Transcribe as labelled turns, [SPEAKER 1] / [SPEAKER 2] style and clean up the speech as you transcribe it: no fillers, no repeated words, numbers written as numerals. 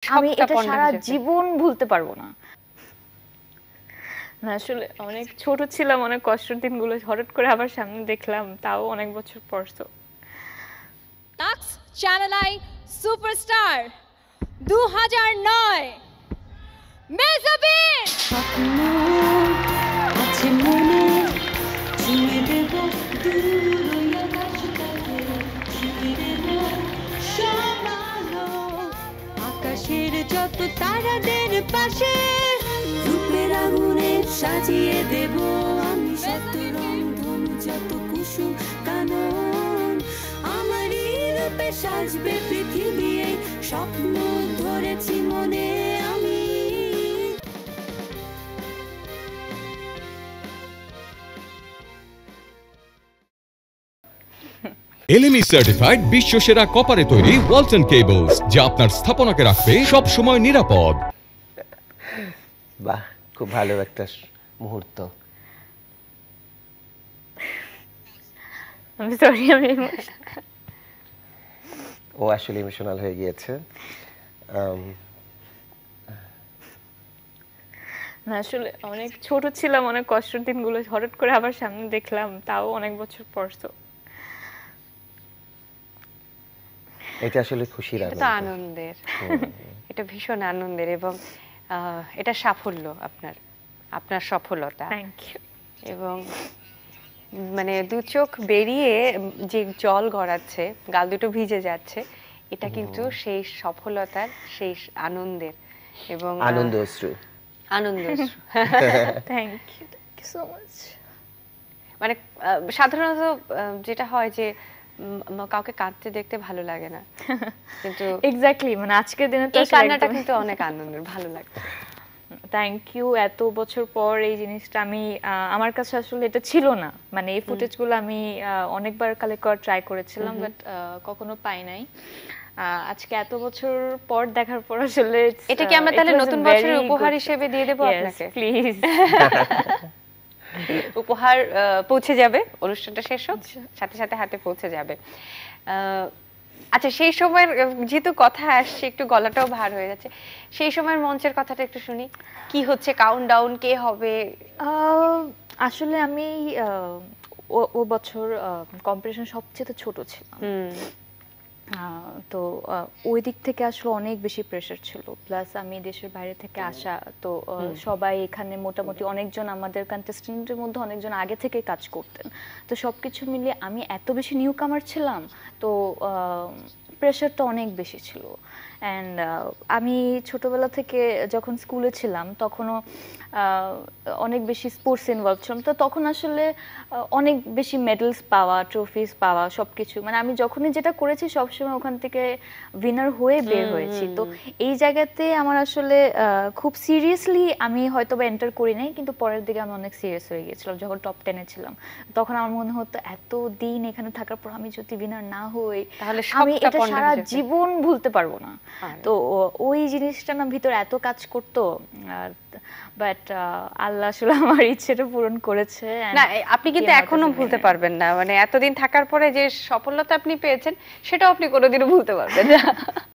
[SPEAKER 1] আমি
[SPEAKER 2] সবটা
[SPEAKER 1] এটা
[SPEAKER 2] কন্ডেম
[SPEAKER 1] সারা
[SPEAKER 2] যেতে
[SPEAKER 1] জীবন ভুলতে পারবো না। না আসলে অনেক ছোট ছিলাম, অনেক কষ্টের দিনগুলো হঠাৎ করে আবার সামনে দেখলাম, তাও অনেক বছর পর। তো
[SPEAKER 3] tax channel I superstar 2009 Mehazabien
[SPEAKER 4] স্বপ্ন আছে মনে ছুঁয়ে দেব দূর ওই আকাশটাকে ছুঁয়ে দেব সব আলো আকাশের যত তারাদের পাশে রূপের আগুনে সাজিয়ে দেব আমি শত রংধনু যত কুসুম কানন আমারই রূপে সাজবে পৃথিবী এই স্বপ্ন ধরেছি মনে আমি।
[SPEAKER 5] এলএমই সার্টিফাইড বিশ্ব সেরা কপারে তৈরি ওয়ালটন কেবলস, যা আপনার স্থাপনাকে রাখবে সব সময় নিরাপদ।
[SPEAKER 6] বাহ, খুব ভালো একটা মুহূর্ত।
[SPEAKER 1] আমি সরি, আমি
[SPEAKER 6] ও আসলে ইমোশনাল হয়ে গিয়েছে।
[SPEAKER 1] না আসলে অনেক ছোট ছিলাম, অনেক কষ্টের দিনগুলো হঠাৎ করে আবার সামনে দেখলাম, তাও অনেক বছর পর। তো
[SPEAKER 6] এটা আসলে খুশির
[SPEAKER 2] এটা তো
[SPEAKER 6] আনন্দ।
[SPEAKER 2] আনন্দের, এটা ভীষণ আনন্দের এবং এটা সাফল্য আপনার, আপনার সফলতা।
[SPEAKER 1] Thank you.
[SPEAKER 2] এবং মানে দু চোখ বেরিয়ে যে জল গড়াচ্ছে, গাল দুটো ভিজে যাচ্ছে, এটা কিন্তু সেই সফলতার, সেই আনন্দের এবং
[SPEAKER 6] আনন্দ অশ্রু।
[SPEAKER 2] আনন্দ
[SPEAKER 1] থ্যাংক ইউ সো মাচ।
[SPEAKER 2] মানে সাধারণত যেটা হয় যে কাউকে কাঁদতে দেখতে ভালো লাগে না, কিন্তু
[SPEAKER 1] এক্স্যাক্টলি, মানে আজকের দিনে তো
[SPEAKER 2] এই কান্নাটা কিন্তু অনেক আনন্দের, ভালো লাগে।
[SPEAKER 1] Thank you. এত বছর পর এই জিনিসটা আমি আমার কাছে আসলে এটা ছিল না, মানে এই ফুটেজগুলো আমি অনেকবার কালেক্ট করার ট্রাই করেছিলাম, বাট কখনো পাই নাই। আজকে এত বছর পর দেখার পর আসলে
[SPEAKER 2] এটা কি আমরা তাহলে নতুন বছরের উপহার হিসেবে দিয়ে দেব আপনাকে?
[SPEAKER 1] প্লিজ।
[SPEAKER 2] উপহার পৌঁছে যাবে, অনুষ্ঠানটা শেষ হোক, সাথে সাথে হাতে পৌঁছে যাবে। আচ্ছা, সেই সময়ের যেহেতু কথা আসছে, একটু গলাটাও ভার হয়ে যাচ্ছে, সেই সময়ের মঞ্চের কথাটা একটু শুনি। কি হচ্ছে, কাউন্টডাউন, কে হবে?
[SPEAKER 1] আসলে আমি ও বছর কম্পিটিশন সবচেয়ে ছোট ছিলাম, তো ওই দিক থেকে আসলে অনেক বেশি প্রেশার ছিল। প্লাস আমি দেশের বাইরে থেকে আসা, তো সবাই এখানে মোটামুটি অনেকজন আমাদের কন্টেস্টেন্টের মধ্যে অনেকজন আগে থেকে কাজ করতেন, তো সব কিছু মিলিয়ে আমি এত বেশি নিউ কামার ছিলাম, তো প্রেশারটা অনেক বেশি ছিল। অ্যান্ড আমি ছোটবেলা থেকে যখন স্কুলে ছিলাম তখনও অনেক বেশি স্পোর্টস ইনভলভ ছিলাম, তো তখন আসলে অনেক বেশি মেডেলস পাওয়া, ট্রফিস পাওয়া, সব কিছু, মানে আমি যখনই যেটা করেছি সবসময় ওখান থেকে উইনার হয়ে বের হয়েছি। তো এই জায়গাতে আমার আসলে খুব সিরিয়াসলি আমি হয়তো বা এন্টার করি নাই, কিন্তু পরের দিকে আমি অনেক সিরিয়াস হয়ে গিয়েছিলাম যখন টপ 10-এ ছিলাম। তখন আমার মনে হতো এত দিন এখানে থাকার পর আমি যদি উইনার না হই
[SPEAKER 2] তাহলে
[SPEAKER 1] আমি এটা সারা জীবন ভুলতে পারবো না। তো ওই জিনিসটা না ভিতরে এত কাজ করতো, বাট আল্লাহ আসলে আমার ইচ্ছেটা পূরণ করেছে।
[SPEAKER 2] না, আপনি কিন্তু এখনো ভুলতে পারবেন না, মানে এতদিন থাকার পরে যে সফলতা আপনি পেয়েছেন সেটাও আপনি কোনোদিনও ভুলতে পারবেন না।